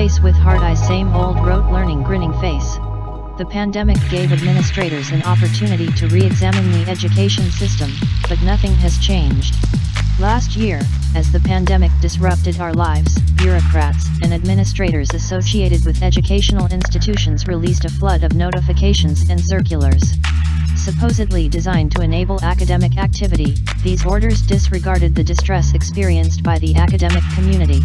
face with hard eyes, same old rote learning, grinning face. The pandemic gave administrators an opportunity to re-examine the education system, but nothing has changed. Last year, as the pandemic disrupted our lives, bureaucrats and administrators associated with educational institutions released a flood of notifications and circulars. Supposedly designed to enable academic activity, these orders disregarded the distress experienced by the academic community.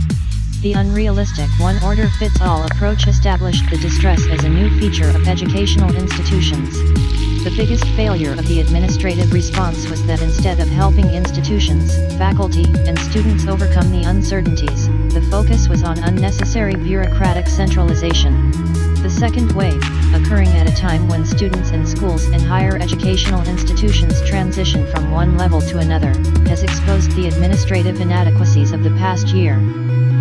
The unrealistic one-order-fits-all approach established the distress as a new feature of educational institutions. The biggest failure of the administrative response was that instead of helping institutions, faculty, and students overcome the uncertainties, the focus was on unnecessary bureaucratic centralization. The second wave, occurring at a time when students in schools and higher educational institutions transition from one level to another, has exposed the administrative inadequacies of the past year.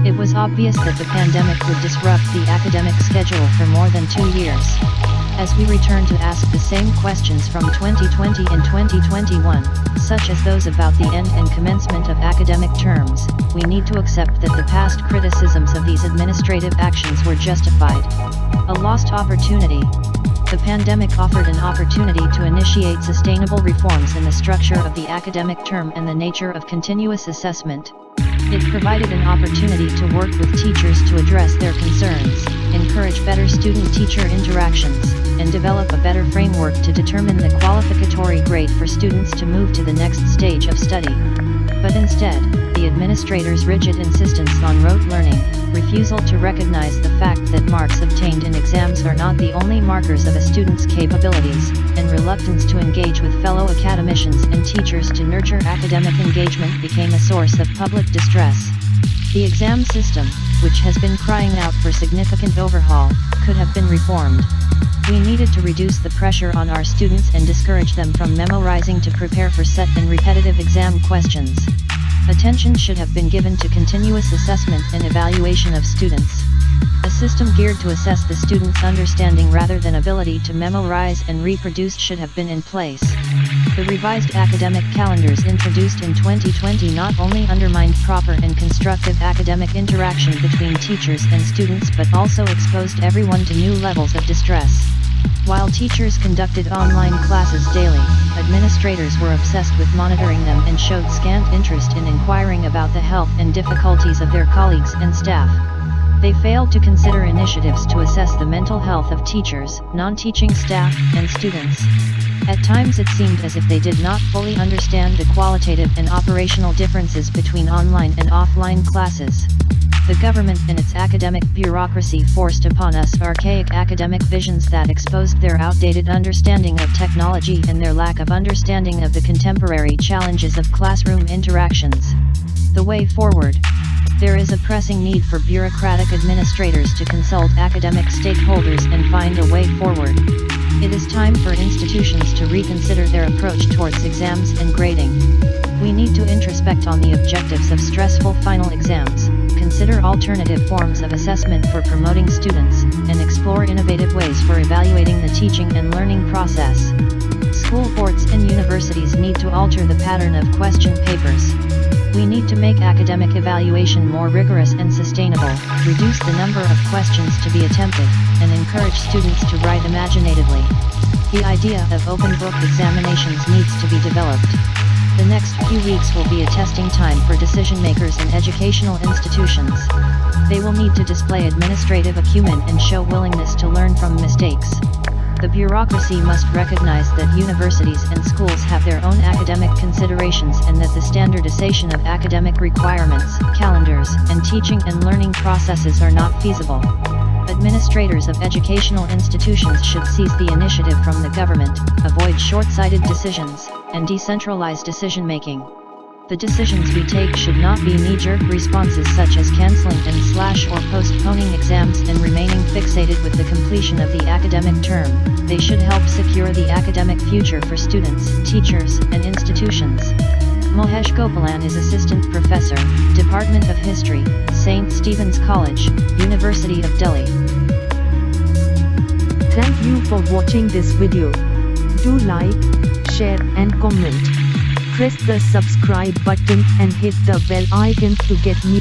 It was obvious that the pandemic would disrupt the academic schedule for more than 2 years. As we return to ask the same questions from 2020 and 2021, such as those about the end and commencement of academic terms, we need to accept that the past criticisms of these administrative actions were justified. A lost opportunity. The pandemic offered an opportunity to initiate sustainable reforms in the structure of the academic term and the nature of continuous assessment. It provided an opportunity to work with teachers to address their concerns, encourage better student-teacher interactions, and develop a better framework to determine the qualificatory grade for students to move to the next stage of study. But instead, the administrators' rigid insistence on rote learning, refusal to recognize the fact that marks obtained in exams are not the only markers of a student's capabilities, and reluctance to engage with fellow academicians and teachers to nurture academic engagement became a source of public distress. The exam system, which has been crying out for significant overhaul, could have been reformed. We needed to reduce the pressure on our students and discourage them from memorizing to prepare for set and repetitive exam questions. Attention should have been given to continuous assessment and evaluation of students. A system geared to assess the student's understanding rather than ability to memorize and reproduce should have been in place. The revised academic calendars introduced in 2020 not only undermined proper and constructive academic interaction between teachers and students but also exposed everyone to new levels of distress. While teachers conducted online classes daily, administrators were obsessed with monitoring them and showed scant interest in inquiring about the health and difficulties of their colleagues and staff. They failed to consider initiatives to assess the mental health of teachers, non-teaching staff, and students. At times it seemed as if they did not fully understand the qualitative and operational differences between online and offline classes. The government and its academic bureaucracy forced upon us archaic academic visions that exposed their outdated understanding of technology and their lack of understanding of the contemporary challenges of classroom interactions. The way forward. There is a pressing need for bureaucratic administrators to consult academic stakeholders and find a way forward. It is time for institutions to reconsider their approach towards exams and grading. We need to introspect on the objectives of stressful final exams, consider alternative forms of assessment for promoting students, and explore innovative ways for evaluating the teaching and learning process. School boards and universities need to alter the pattern of question papers. We need to make academic evaluation more rigorous and sustainable, reduce the number of questions to be attempted, and encourage students to write imaginatively. The idea of open book examinations needs to be developed. The next few weeks will be a testing time for decision makers in educational institutions. They will need to display administrative acumen and show willingness to learn from mistakes. The bureaucracy must recognize that universities and schools have their own academic considerations and that the standardization of academic requirements, calendars, and teaching and learning processes are not feasible. Administrators of educational institutions should seize the initiative from the government, avoid short-sighted decisions, and decentralize decision-making. The decisions we take should not be knee-jerk responses such as canceling and/or postponing exams and remaining fixated with the completion of the academic term. They should help secure the academic future for students, teachers, and institutions. Mohesh Gopalan is Assistant Professor, Department of History, St. Stephen's College, University of Delhi. Thank you for watching this video. Do like, share and comment. Press the subscribe button and hit the bell icon to get new